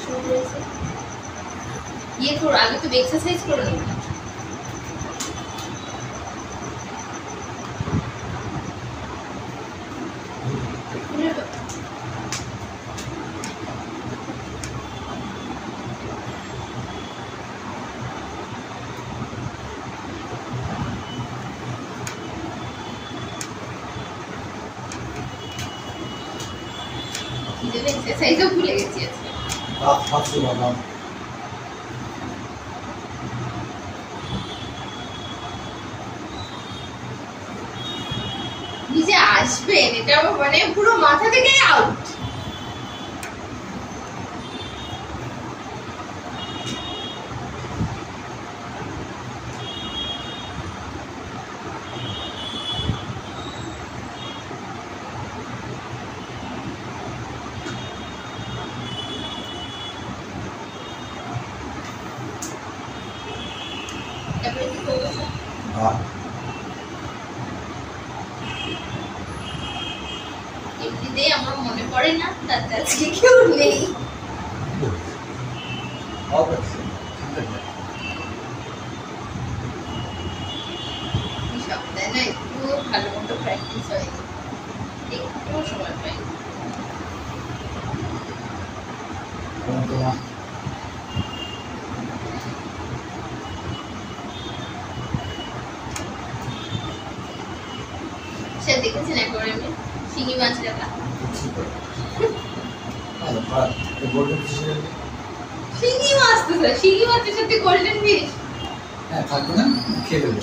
শুরু করেছে। ইয়ে করো, আগে তো এক্সারসাইজ করো না। এক্সারসাইজও ভুলে গেছি আজকে। নিজে আসবেন এটা মানে পুরো মাথা থেকে আউট। এমনিতে আমার মনে পড়ে না তার কাছে কেউ নেই। সপ্তাহে না একটু ভালো মতো প্র্যাকটিস হয়, একটু সময় পাই। সে দেখেছেন একবার আমি শিঙি মাছ রাখা, শিঙি মাছ তো স্যার, শিঙি মাছের সাথে গোল্ডেন ফিশ থাকবে না,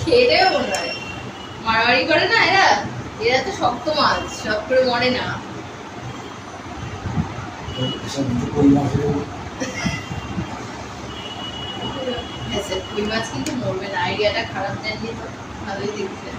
খেয়ে দেবে মনে হয়। মারামারি করে না এরা, এরা তো শক্ত মাছ, সব করে মরে না। কই মাছ কিন্তু মরবে না, আইডিয়াটা খারাপ জানলে তো ভালোই দেখছে।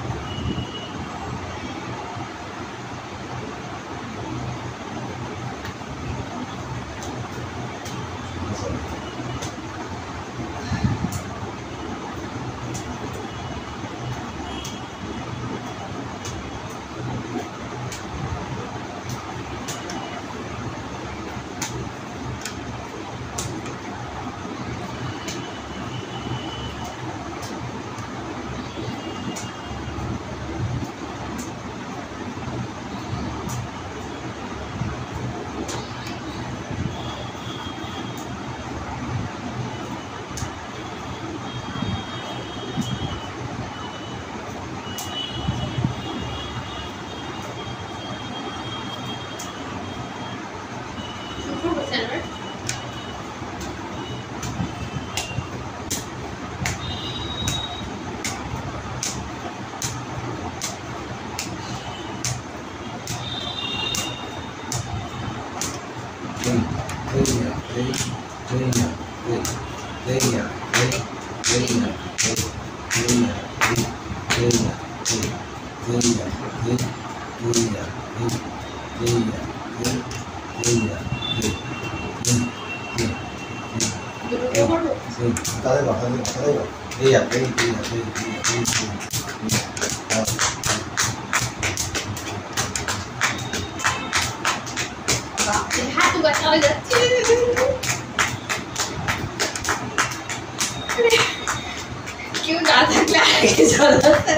কেউ না থাকলে আগে চালাতে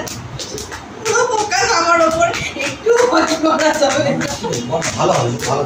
পুরো ফোকাস আমার উপর, একটু মজা করা যাবে ভালো হবে ভালো।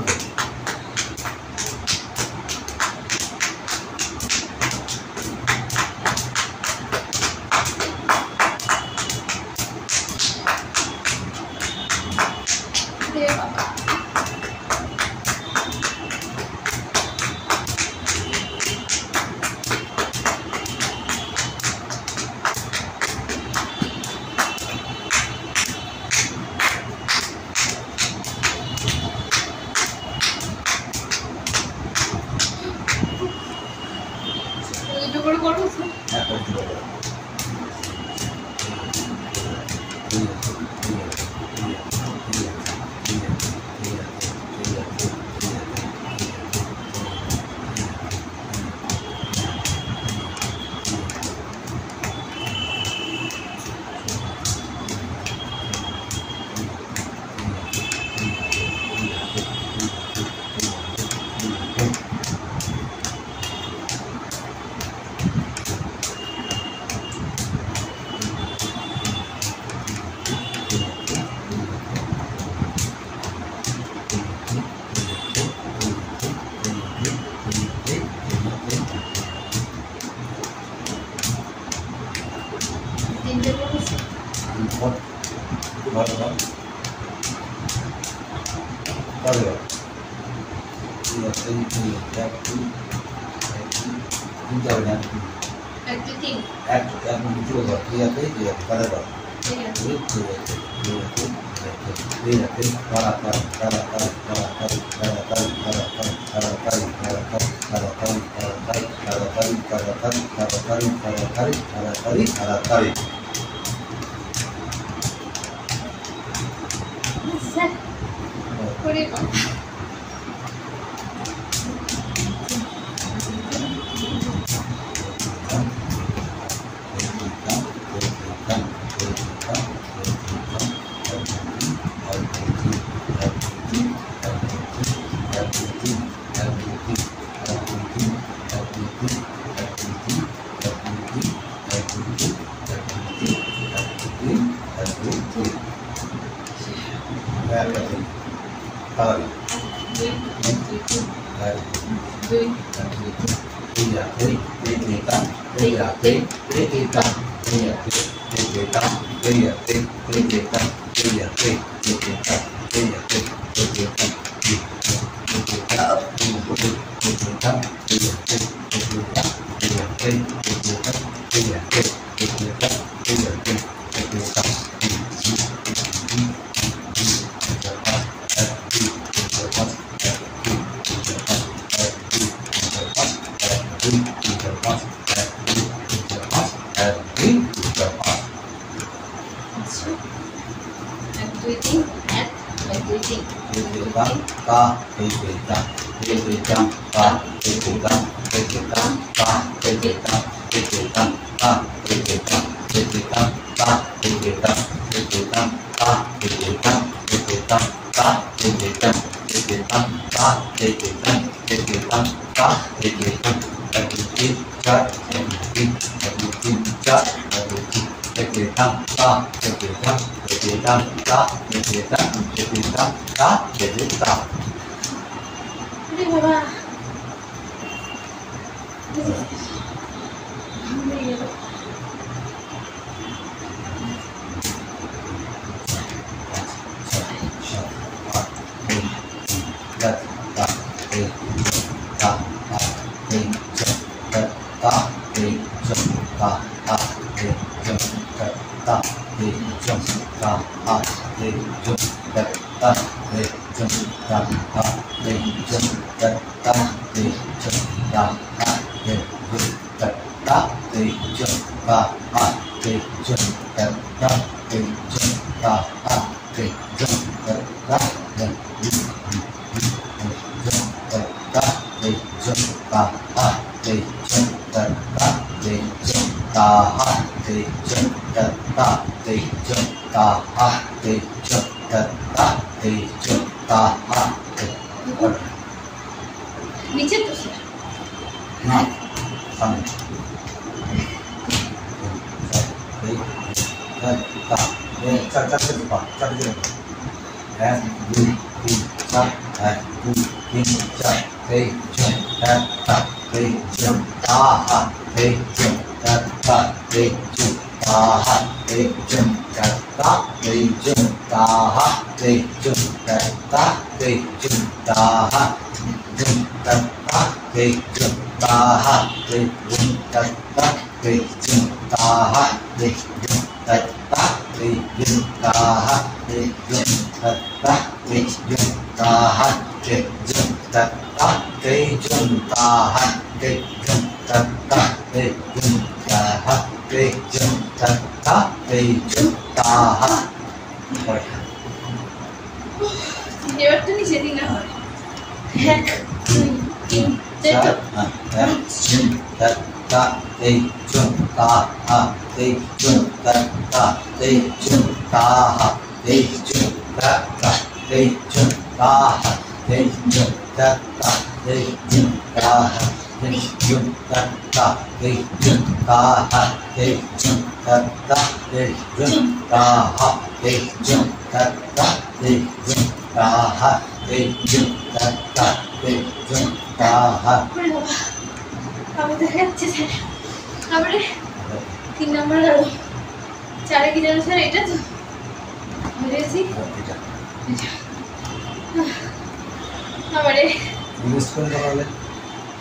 রিকোয়েস্ট করে তাহলে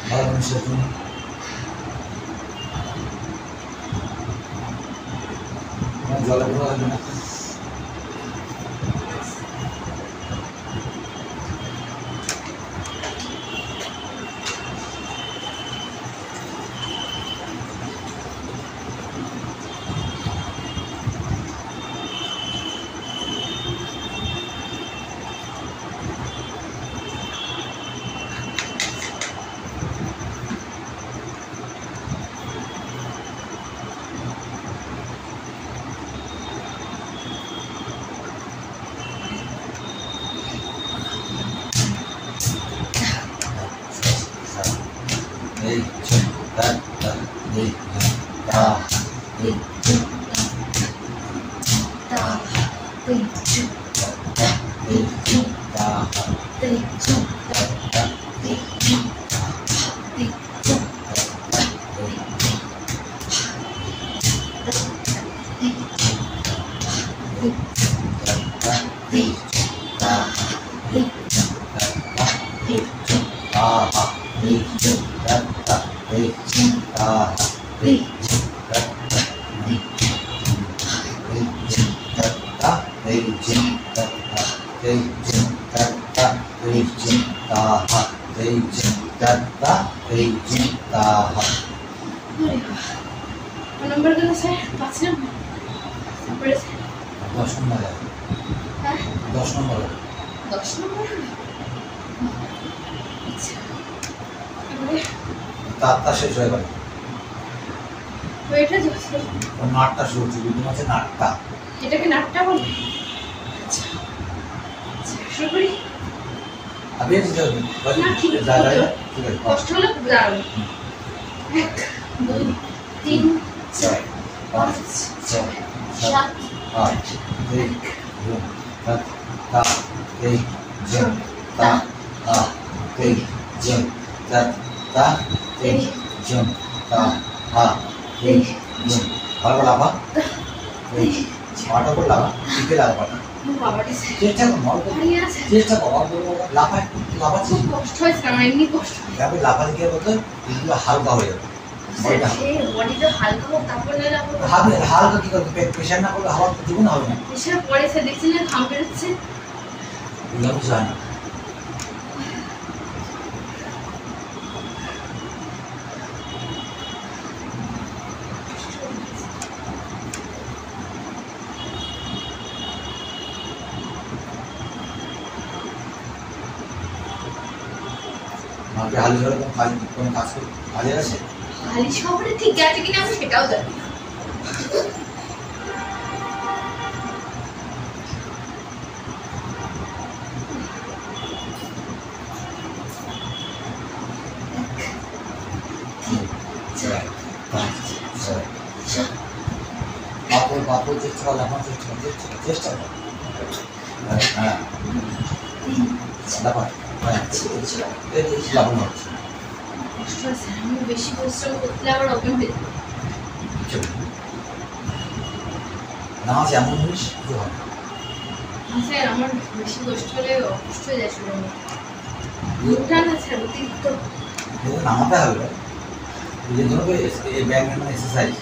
ভালো মানুষের জন্য জলে ভরা লাগবে না। नंबर कौन सा है? 5 नंबर। ऊपर से 10 नंबर है। हाँ? 10 नंबर है। 10 नंबर है। अच्छा। अबे ताता শেষ হয়ে গেল। ওইটা জোস। ও নাটটা শুরু হচ্ছে, বিদ্যুৎ আছে নাটটা। এটাকে নাটটা বলে? আচ্ছা। আচ্ছা, শুরু করি। अभी से जाओ। না ঠিক আছে। ठीक है। কষ্ট হলে দাঁড়াও। 1 2 3 4 5 6 7 8 9 10 ता ते जम ता आ ते जम ता ता ते जम ता आ ते जम ভালো লাগা এই পাটা করে লাগা ঠিকই লাগা পাটা বাবাটি চেষ্টা কর মল ভারী আছে চেষ্টা কর লাফা লাফা খুব কষ্ট হয়েছে আমার এমনি কষ্ট যাবে লাফা দিয়ে বলতে এগুলো হালকা হয়ে যাবে বডিটা বডিটা হালকা হোক তারপর না হালকা কি করবে প্রেশার না করলে হাওয়া দ্বিগুণ হবে না প্রেশার পড়েছে দেখছেন না ঘাম বেরোচ্ছে এগুলো যায় না মাকে হালি ধরে কোন কাজ করে কাজে আছে হালি শহরে ঠিক আছে কিনা আমি সেটাও জানি না বাপু চেষ্টা করলে এখন চেষ্টা কর হ্যাঁ লাভ হচ্ছে কষ্ট আছে আমি বেশি পরিশ্রম করলে আবার অজ্ঞান হয়ে যাবে নামাজ এমন জিনিস কিছু হবে স্যার আমার বেশি কষ্ট হলে অসুস্থ হয়ে যায় শুরু মুখটা না স্যার অতিরিক্ত নামাতে হবে এই জন্য এই ব্যায়াম মানে এক্সারসাইজ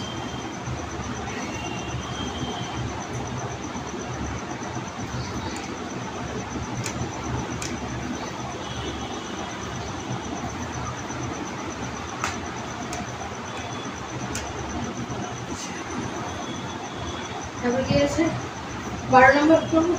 তারপর কি আছে 12 নম্বর করব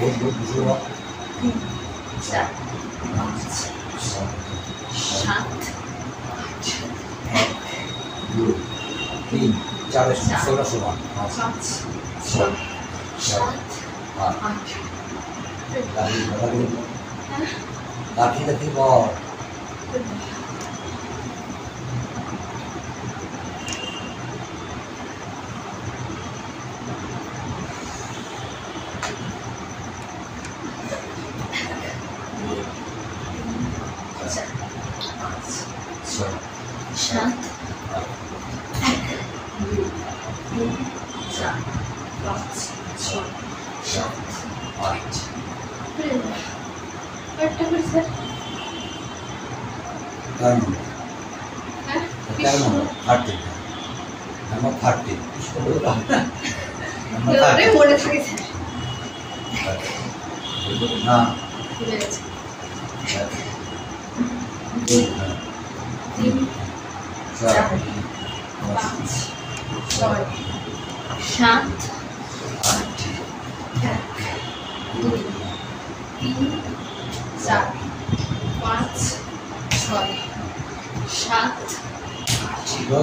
बहुत बहुत बुझो ना 3 4 5 7 8 2 3 4 सोलह सोलह 5 6 7 8 लाठी लगी बहुत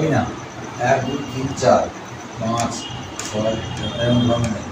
ना 1 2 3 4 5 6 एवं भ्रमण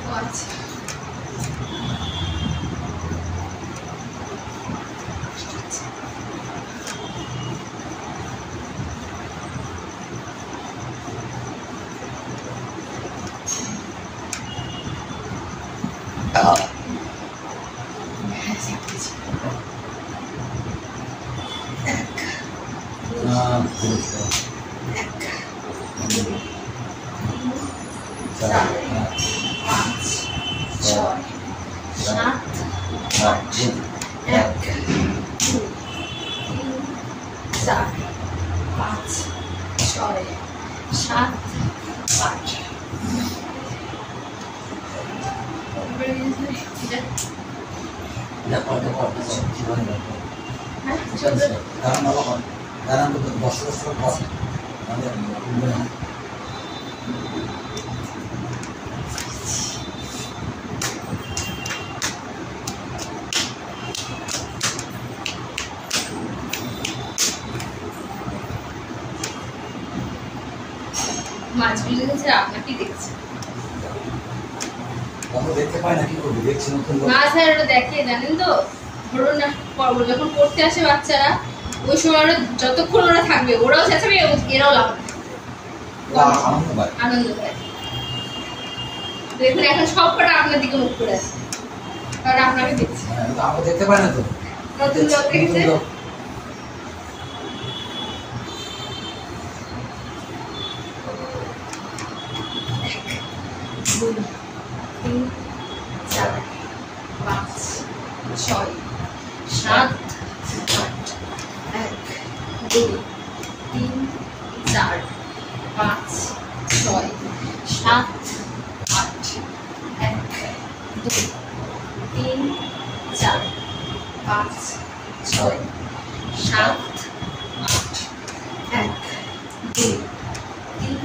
মাছগুলো দেখছে আপনাকে দেখছে আমরা দেখতে পাই না কি করব দেখছি নতুন না স্যার ওটা দেখে জানেন তো ধরুন না যখন পড়তে আসে বাচ্চারা ওই সময় ওরা যতক্ষণ ওরা থাকবে ওরাও চেঁচাবে এরাও লাফাবে আনন্দ পায় দেখুন এখন সব কটা আপনার দিকে মুখ করে আছে কারণ আপনাকে দেখছি আমরা দেখতে পাই না তো নতুন লোক দেখছে দুই তিন চার পাঁচ ছয় সাত আট 1 2 3 4 5 6 7 8 1 2 3 4 5 6 7 8 1 2 3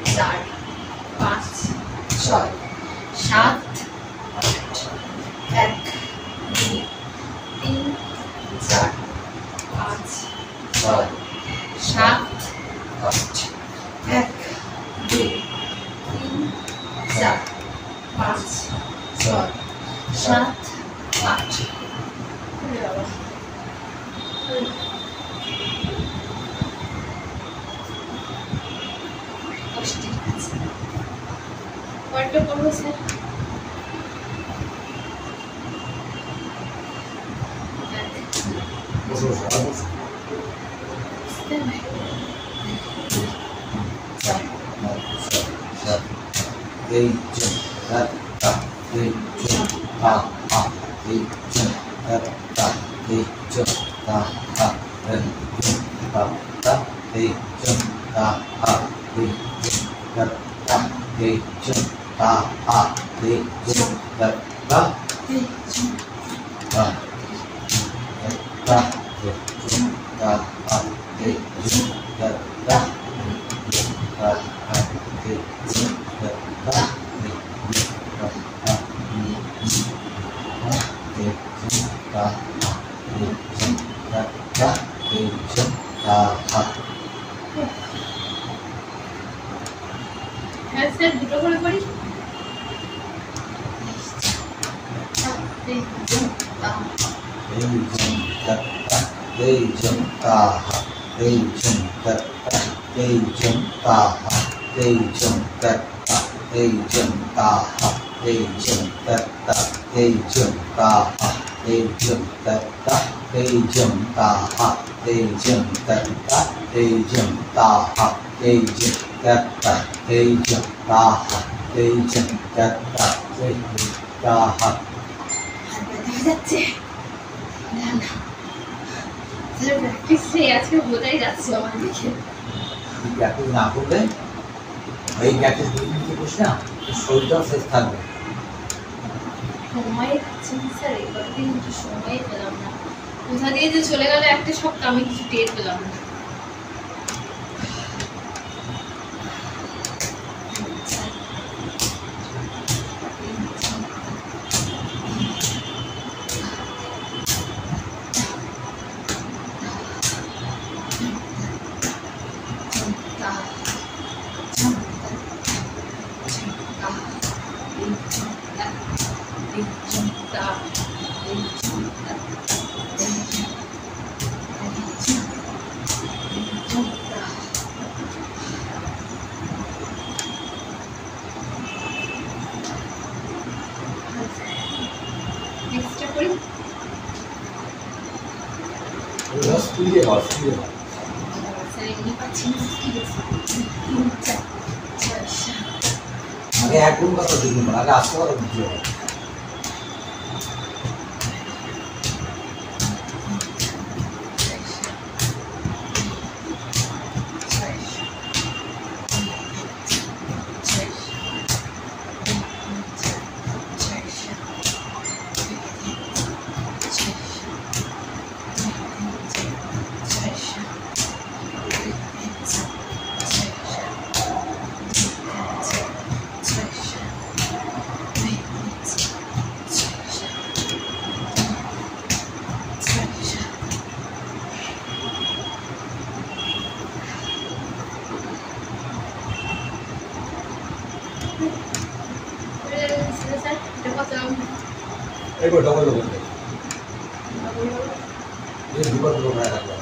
4 5 6 7 8 1 2 3 4 5 6 7 8 1 2 3 4 5 6 7 8 কয়টা করবো স্যার বসো বসো আর বসো এই যে তা এই যে তা এই যে তা এই যে তা এই যে তা এই যে তা এই যে তা এই যে তা এই যে তা ta ha te jum ta ta te jum ta ha হ্যাঁ স্যার দুটো করে করি te jum ta ta te jum ta ha te jum ta ta te jum ta ha te jum ta ta te jum ta ha te jum ta ta te jum ta ha te jum ta ta te jum ta ha te jum ta ta te jum ta ha te jum ta ta te jum ta ha te jum ta ta te jum ta ha যাচ্ছে practice নেই আজকে বোঝাই যাচ্ছে আমার দিকে practice না করলে এই প্র্যাকটিস দুদিন বসে না শরীরটাও শেষ থাকবে সময় পাচ্ছি না স্যার এবার কিন্তু সময় পেলাম না কোথা দিয়ে যে চলে গেল একটা সপ্তাহ আমি কিছু টের পেলাম না নেক্সটটা করি স্যার এমনি পাচ্ছি না কি আগে এক গুণ কথা দুই গুণ আগে আসতে কথা বুঝতে হবে एक बार डबल डबल ये दुबारा दोबारा रखा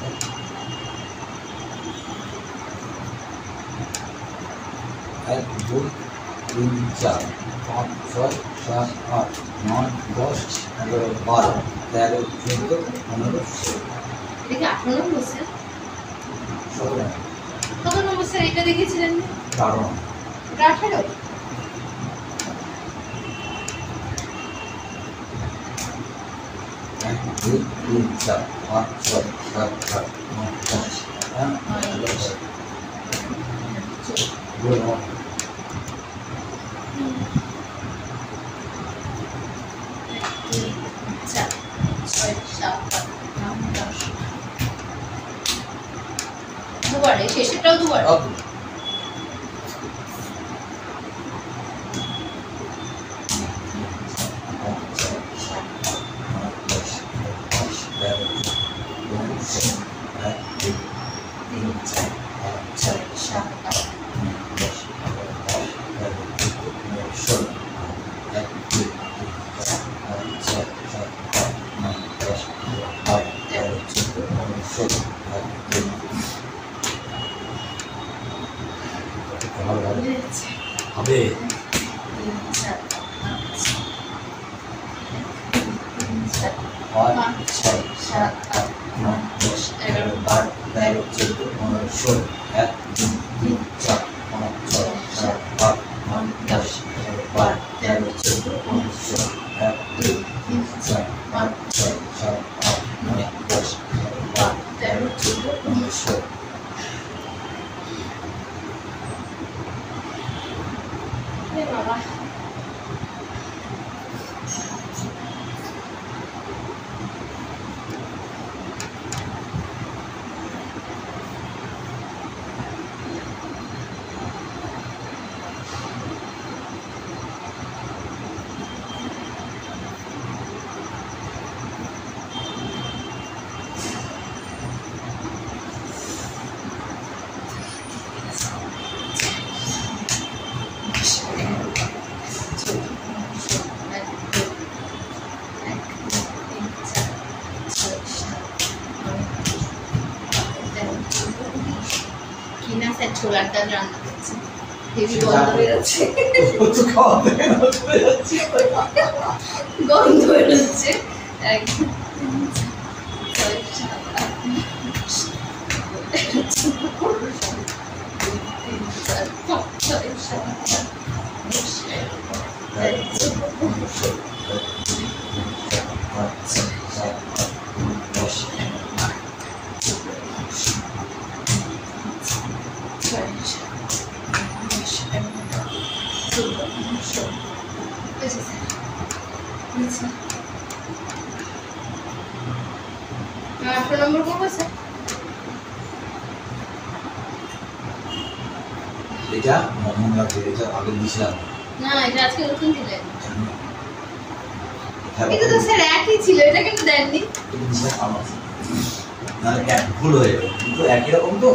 है 1 2 3 4 5 6 7 8 9 10 11 12 13 14 15 দেখি 18 নম্বর স্যার 17 কত নম্বর স্যার এটা দেখেছিলেন 18 এটা 18 1 2 3 4 5 6 7 8 9 10 11 দুবারে শেষেরটাও দুবার হবে 5 6 7 8 9 10 11 12 13 14 15 16 1 2 3 4 5 6 7 8 9 10 11 12 13 14 15 16 1 2 3 4 5 6 7 8 9 10 11 12 13 14 15 16 বাবা ছোলার ডাল রান্না করছে, হেভি গন্ধ বেরোচ্ছে, গন্ধ বেরোচ্ছে একদম। আঠারো নম্বর করবো স্যার। এটা মোহাম্মদ রাফি, এটা আগে দিয়েছিলাম না, এটা আজকে নতুন দিলেন। এটা তো স্যার একই ছিল, এটা কিন্তু দেননি। নাহলে ভুল হয়ে যাবে, কিন্তু একই রকম তো।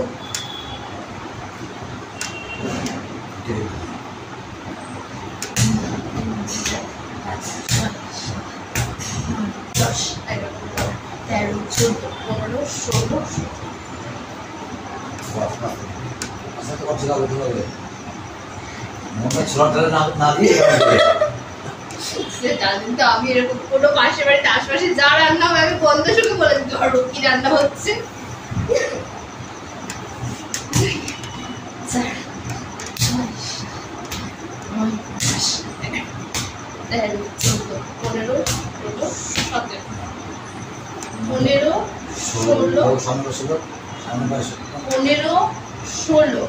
আমি এরকম কোনো পাশের বাড়িতে আশপাশে যা রান্না হয় আমি বন্ধ শুনে বলে দিতে পারবো কি রান্না হচ্ছে। পনেরো, ষোলো,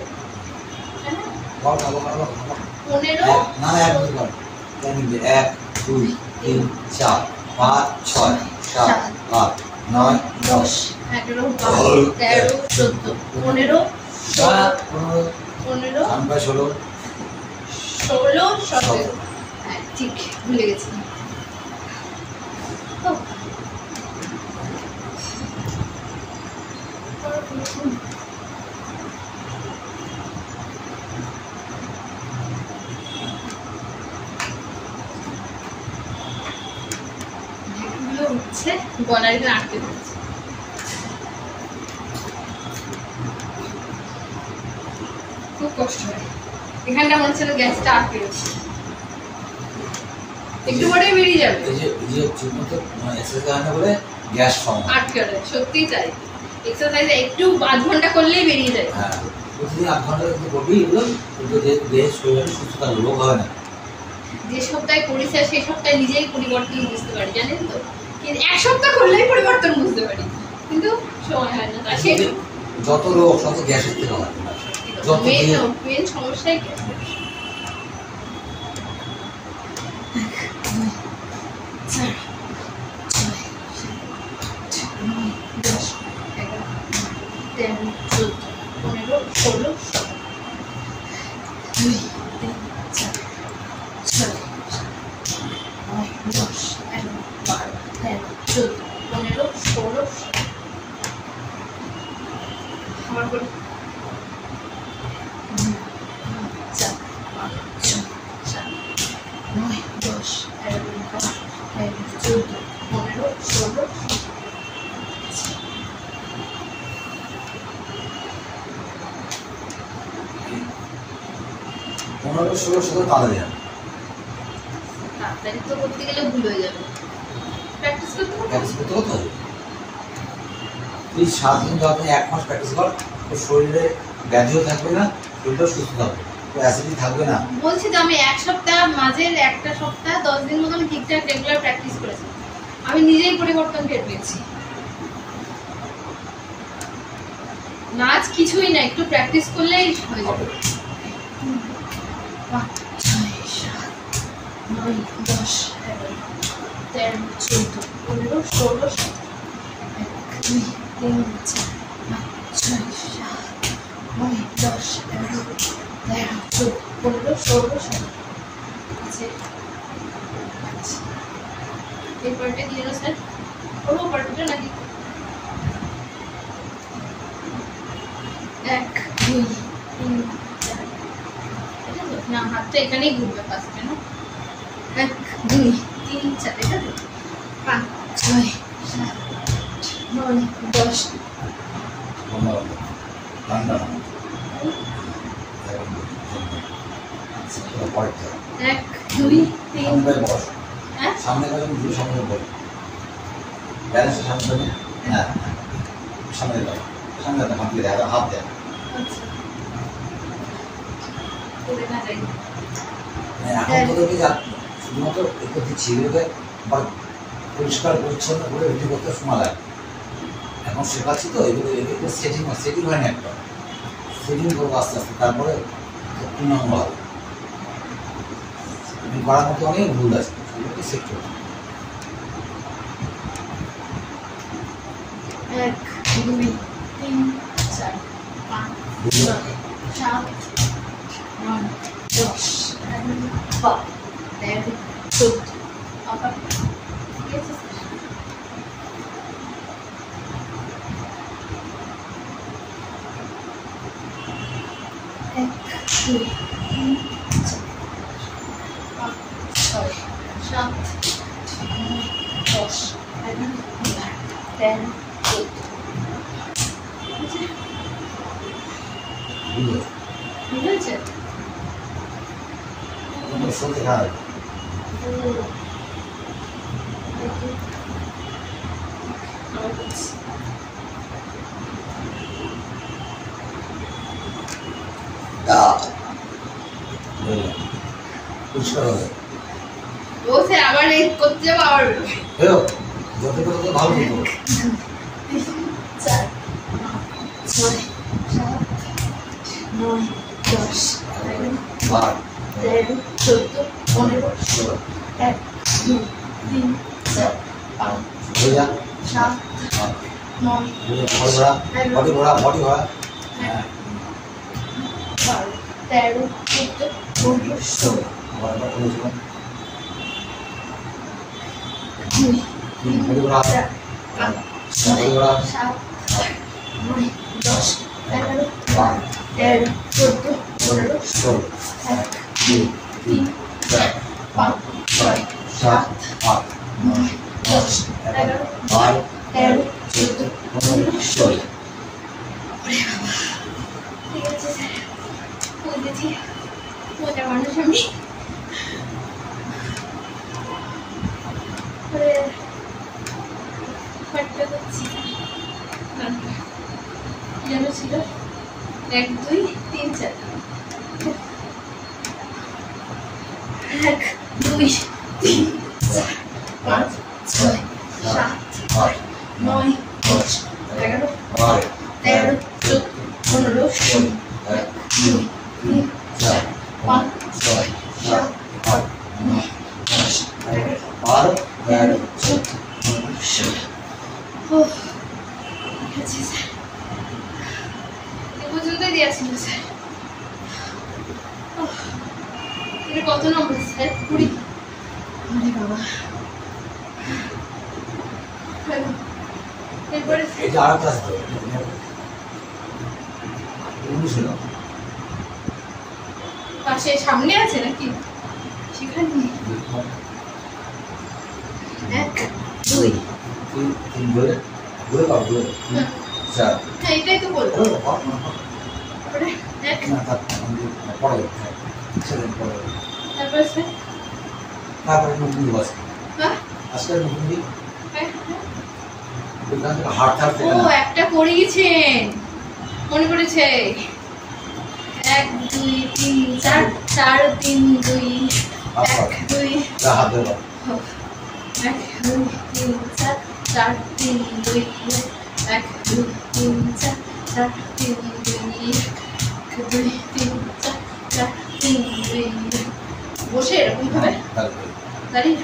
1 2 3 4 5 6 7 8 9 10 11 12 13 14 15 16 17। হ্যাঁ ঠিক, ভুলে গেছি। উঠছে, গলার এখানে আটকে পড়ছে। খুব কষ্ট হয় এখানটা, মনে হচ্ছে গ্যাসটা আটকে গেছে, একটু পরে বেরিয়ে যাবে। গ্যাস ফর্ম আটকে যায়, সত্যিই তাই। এক্সারসাইজ একটু 8 ঘন্টা করলেই বেরিয়ে যায়। হ্যাঁ, প্রতিদিন 8 ঘন্টা কিন্তু করবি, এগুলো কিন্তু দেহ শরীরে সুস্থতার রোগ হয় না। যে সপ্তাহে করি স্যার সেই সপ্তাহে নিজেই পরিবর্তন বুঝতে পারি, জানেন তো। কিন্তু 1 সপ্তাহ করলেই পরিবর্তন বুঝতে পারি, কিন্তু সময় হয় না। তাই যত রোগ তত গ্যাসের থেকে হয়, যত মেন সমস্যাই গ্যাস। তাড়াতাড়ি তো করতে গেলে ভুল হয়ে যাবে, প্র্যাকটিস করতে হবে। তুই 7 দিন যখন 1 মাস প্র্যাকটিস কর, তোর শরীরে ব্যাধিও থাকবে না, শরীরটা সুস্থ থাকবে, তো অ্যাসিডি থাকবে না। বলছি তো আমি 1 সপ্তাহ, মাঝের একটা সপ্তাহ 10 দিন মতো আমি ঠিকঠাক রেগুলার প্র্যাকটিস করেছি, আমি নিজেই পরিবর্তন টের পেয়েছি। নাচ কিছুই না, একটু প্র্যাকটিস করলেই হয়ে যাবে। 5 6 7 9 10 11 13 14 15 16 17 1 2 3 4 5 6 7 9 10 11 13 14 15 16 17। আচ্ছা, এই পার্টে দিয়ে দাও স্যার, পুরো পার্টটা নাকি? 1 2 3 4, না হাতটা এখানেই ঘুরবে ফার্স্টে, না? 1 2 3 4, এটা তো 5 6 7 9 10। পরেরটা 1 2 3 সামনে বস হ্যাঁ সামনে গেলে দুই সামনে বস ব্যালেন্স সামনে নিয়ে হ্যাঁ সামনে দাও হাত দিয়ে হাত দেয় আচ্ছা করে না যাই এখন তোদেরকে যা শুধুমাত্র একটু দিচ্ছি এগুলোকে আবার পরিষ্কার পরিচ্ছন্ন করে রেডি করতে সময় লাগে এখন শেখাচ্ছি তো এগুলো সেটিং হয় না একটা সেটিং করবো আস্তে আস্তে তারপরে পূর্ণাঙ্গ হবে তুমি করার মতো অনেক ভুল আছে সেগুলোকে সেট করতে 1 2 3 4 5 6 7 9 10 11 12 13 14 আবার ঠিক আছে এক দুই তিন চার পাঁচ ছয় সাত নয় 10 11 12 13 বুঝলো ঠিক আছে সত্যি খারাপ পরিষ্কার হবে ও স্যার আবার এই করতে যাবো আবার যত করে ভালো হতো 4 6 7 9 10 বার 13 14 15 16 1 2 3 4 5 হয়ে যা 7 9 বডি ঘোড়া 12 13 14 15 16 2 বডি ঘোড়া 4 5 6 7 9 10 11 12 13 14 15 16 1 2 3 4 5 6 7 8 9 10 11 12 13 14 15 16 ঠিক আছে স্যার বুঝেছি মজা মানুষ আমি ফাটটা করছি যেন ছিল 1 2 3 4 1 2 3 4 5 6 7 8 9 10 11 13 14 15 16 1 2 3 4 5 6 7 8 9 10 11 13 14 15 16 ঠিক আছে স্যার এ পর্যন্তই দেওয়া ছিল স্যার এটা কত নম্বর স্যার 20 আরে বাবা এরপরে এটা আর ক্লাস তো ছিল পাশে সামনে আছে নাকি সেখানে 1 2 তিন বলে বলে পাবো বলে চার হ্যাঁ এটাই তো বলবো তারপরে 1 না পড়ে ছেলে পড়ে তারপরে স্যার তারপরে নতুন বাস হ্যাঁ আজকে নতুন দিন ওখান থেকে হাট হাট থেকে ও একটা করিয়েছেন মনে পড়েছে 1 2 3 4 4 3 2 1 2 হাত ধরে 1 2 3 4 4 3 2 1 2 3 4 4 3 2 1 2 3 4 4 3 2 বসে এরকম ভাবে দাঁড়িয়ে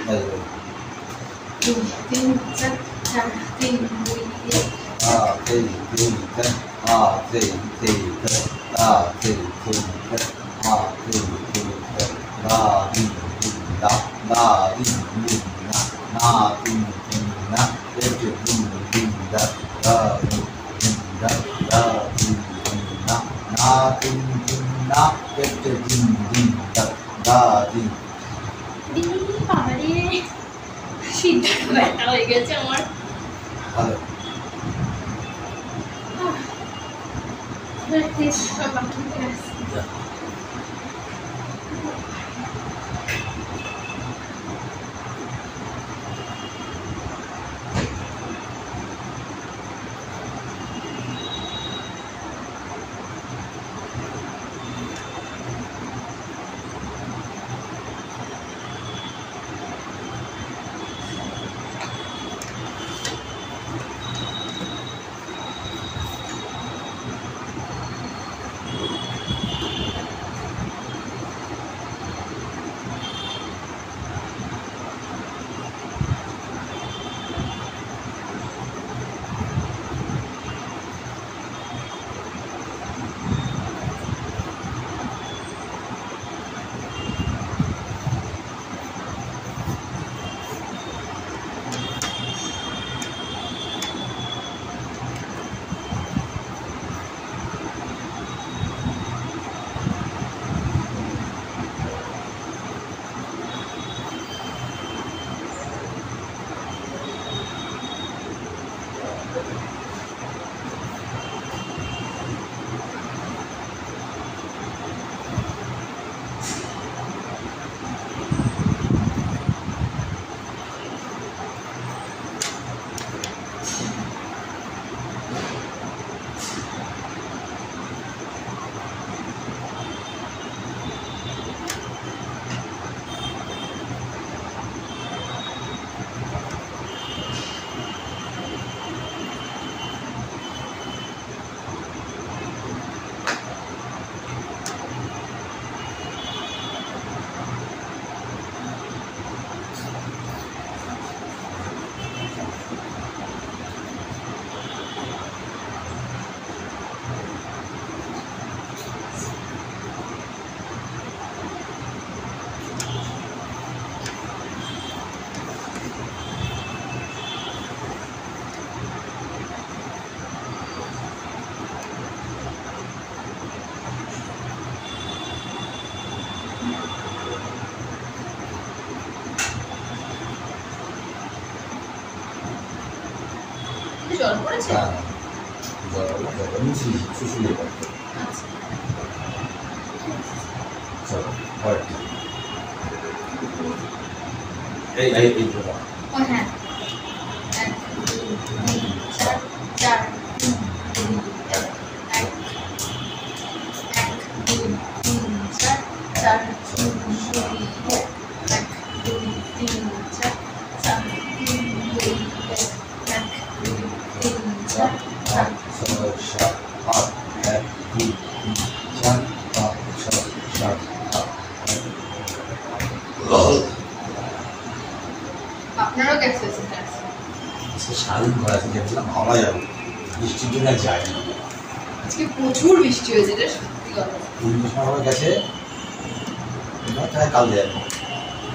2 3 4 4 3 2 সিদ্ধান্ত ব্যথা হয়ে গেছে আমার ভালো প্লিজ বাথরুমে আসছি মধ্যে জল পড়েছে? হ্যাঁ জল মুছলি শুশুলিয়ে পড়তো। আচ্ছা চলো পরেরটা এই প্রথম ও হ্যাঁ 1 2 3 4 4 3 2 1 2 3 4 4 3 2 1 2 3 4 4 3 2 1 2 3 4 5 6 7 8 1 2 3 4 5 6 7 8 আপনারও গ্যাস হয়েছে গ্যাস? আজকে সারাদিন ঘোরা আছে গেছিলাম, ভাবা যাবে বৃষ্টির জন্য আর যায়নি। আজকে প্রচুর বৃষ্টি হয়েছে, এটা সত্যি কথা। 3 সময় গেছে, তাই কালকে যাবো।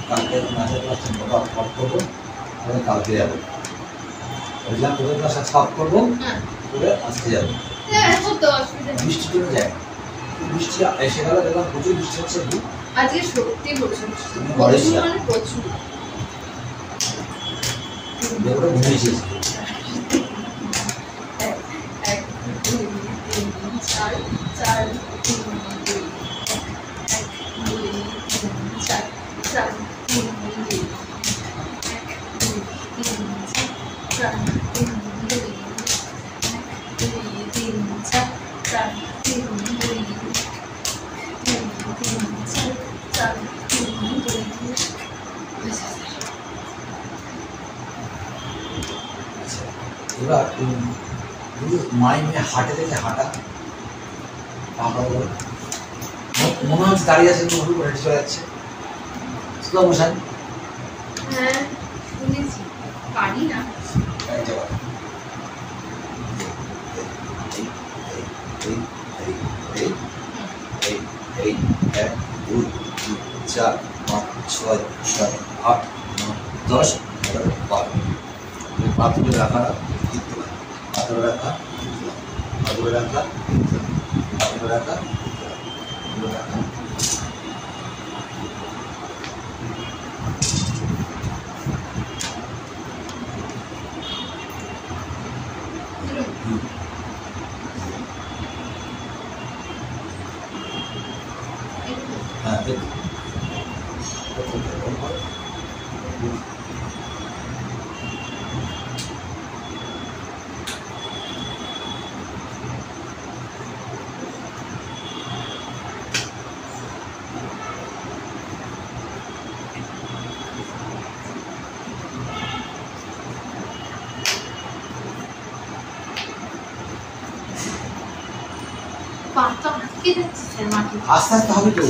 কালকে মাছের ক্লাস অফ করবো, তাহলে কালকে যাবো। বললাম তোদের ক্লাস আজকে অফ করবো, করে আজকে যাবো। বৃষ্টির জন্য যায় না, বৃষ্টি এসে গেল, দেখলাম প্রচুর বৃষ্টি হচ্ছে। আজকে সত্যি প্রচুর মানে প্রচুর ঘুমিয়েছিস? 1 2 3 4 4 3 2 1 2 3 4 4 3 2 1 2 3 4 3 2 1 2 3 4 4 3 2 3 3 4 3 2 এবার মাইনে হাটে থেকে হাঁটা মনে হচ্ছে দাঁড়িয়ে আছে, হেঁটে চলে যাচ্ছে স্লো মোশন। হ্যাঁ শুনেছি, পারি না। এই 1 2 3 4 5 6 7 8 9 10 11 12 পাথরে রাখা, পাথরে রাখা, পাথরে রাখা, পাথরে রাখা, পাথরে রাখা। হ্যাঁ আস্তে আস্তে হবে তো,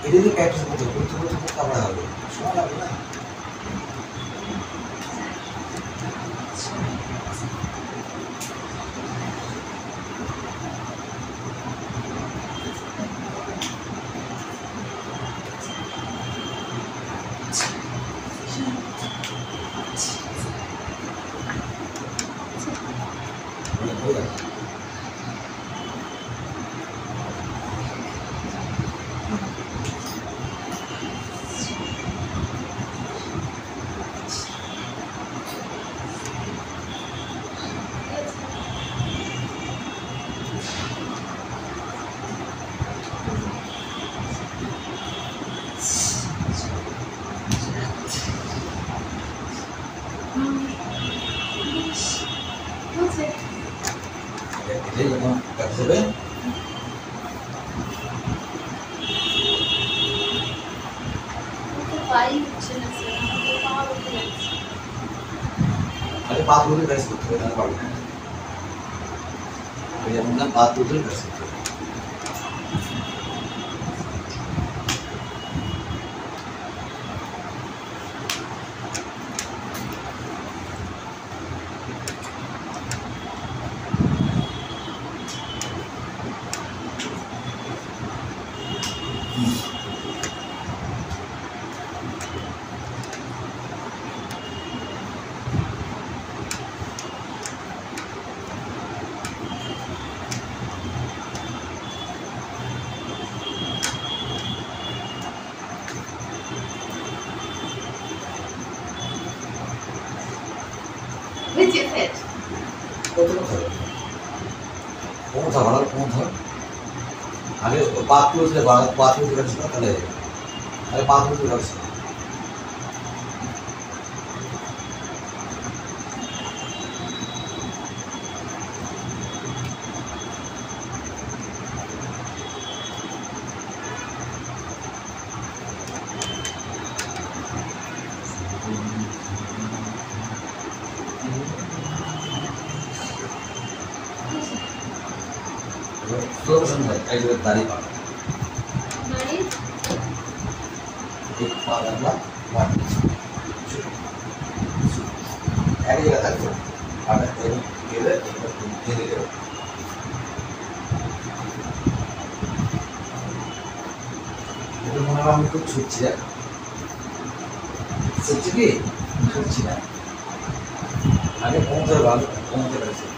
এদিকে প্র্যাকটিস করতে করতে করতে করতে আমরা হবে, সময় লাগবে না। এটাই যখন প্র্যাকটিস হবে আরে পা তুলে প্রেস করতে হবে, তাহলে পারবে না। যেমন পা তুলে প্রেস করতে হবে। নিচে স্যার কত কথা কোন ধর কোন ধর আগে পাত তুলে পাত তুলে রাখছি না তাহলে আগে পাত তুলে রাখছি तो समझ एक दाढ़ी पाड़ दाढ़ी एक पाड़ अगला वन एक जगह तक आगे एक केले धीरे करो itu mengalami itu suci ya suci ki suci ya ada pengzer lalu pengzer sih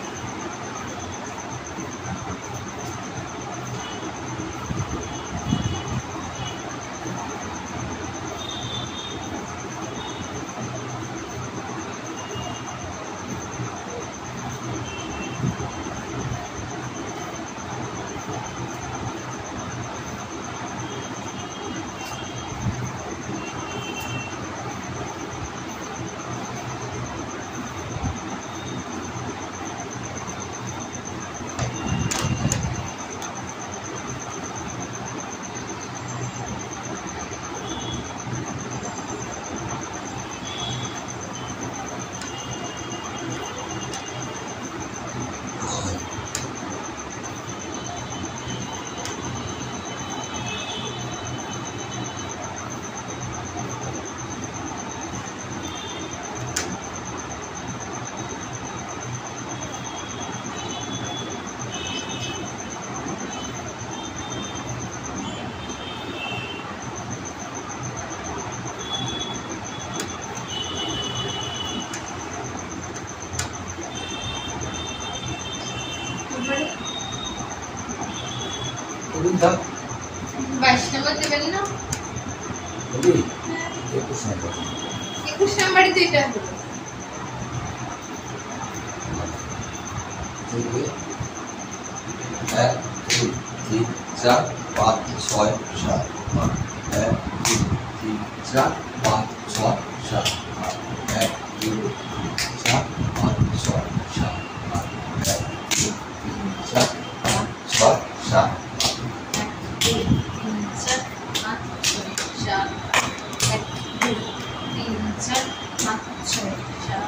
Bentar. Vaishnava দেবেন না Jadi, 21 নম্বর 21 নম্বরই তো এটা হলো ठीक है 1 2 3 4 5 6 7 8 1 2 3 4 5 6 7 8 1 2 4 5 6 7 8 1 2 3 4 5 6 7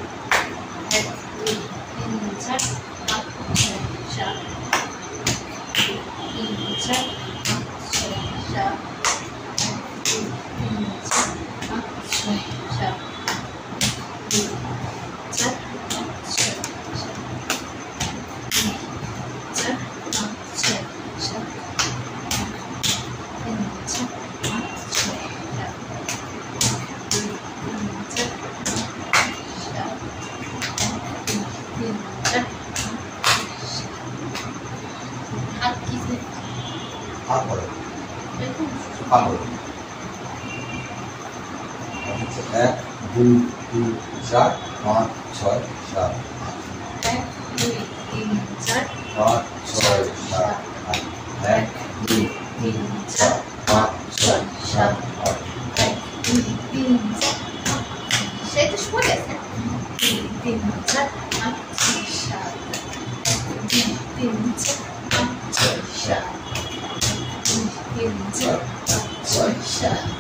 apa? Apa? एक दो तीन चार पाँच छः सात एक दो तीन चार पाँच छः सात आठ एक दो तीन चार पाँच छः सात आठ एक दो तीन चार সেই তো শুনে আছে 3 4 5 6 7 2 3 4 5 6 7 2 3 4 5 6 7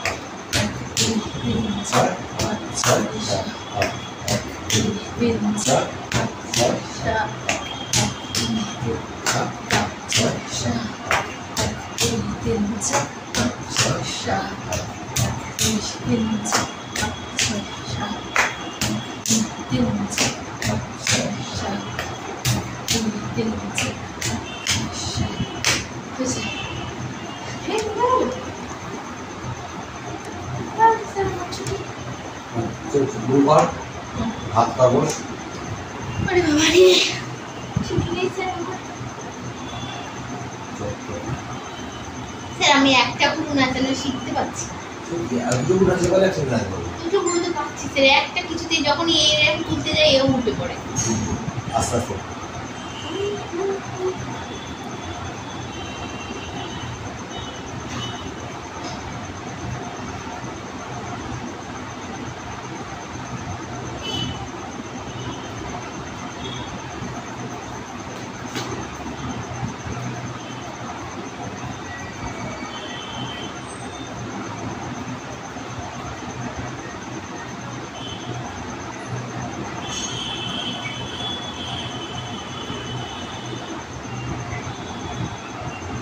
দুবার হাত পা বস আরে বাবা রে শিখে নিয়েছে স্যার আমি একটা পুরো নাচানো শিখতে পারছি দুটো আছে বলে একসাথে রাখবো। দুটো গুলো তো পাচ্ছিস রে, একটা কিছুতেই যখনই এরকম তুলতে যাই এও উঠে পড়ে। আস্তে আস্তে হয়েছে।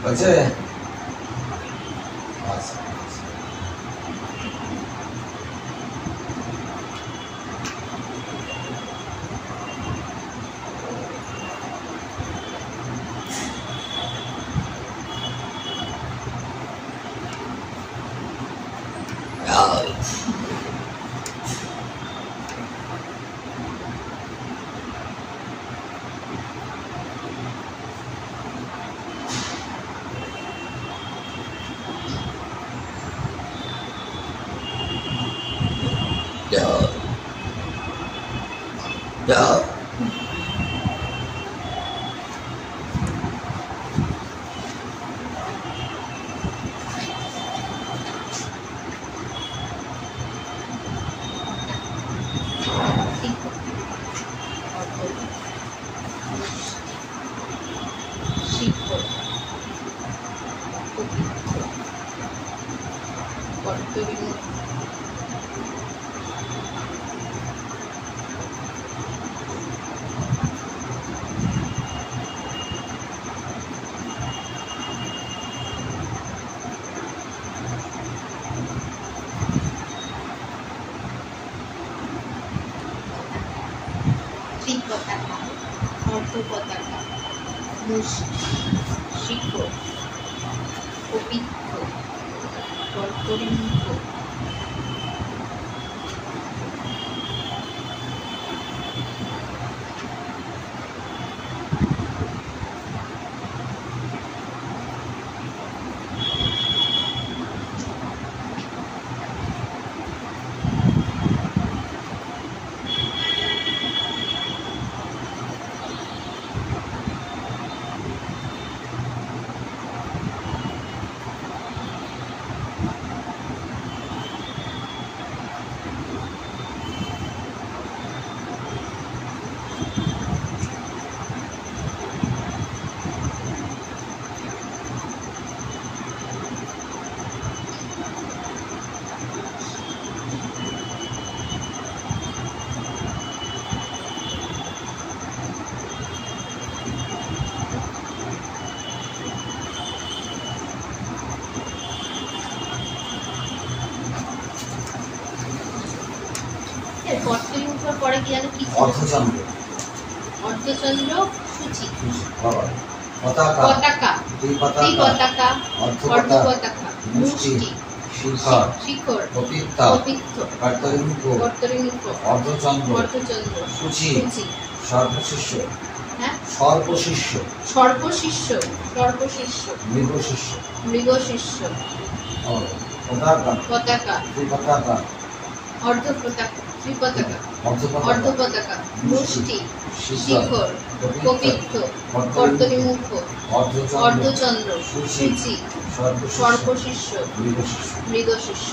আচ্ছা পতাকা, অর্ধ পতাকা, শিখর, পবিত্র, কর্তরিঙ্গ, কর্তরিঙ্গর পরে কি জানো কি? অর্ধচন্দ্র, অর্ধচন্দ্র, সূচি, পতাকা, পতাকা, ত্রিপতাকা, অর্ধ পতাকা, মুষ্টি, শিখর, পবিত্র, কর্তরিঙ্গ, অর্ধচন্দ্র, সূচি, সর্বশিষ্য, সর্বশিষ্য, মৃগশিষ্য, পতাকা, অর্ধ পতাকা, ত্রিপতাকা, অর্ধ পতাকা, মুষ্টি, শিখর, পবিত্র, কর্তরিমুখ, অর্ধচন্দ্র, সূচি, সর্বশিষ্য, মৃগশিষ্য।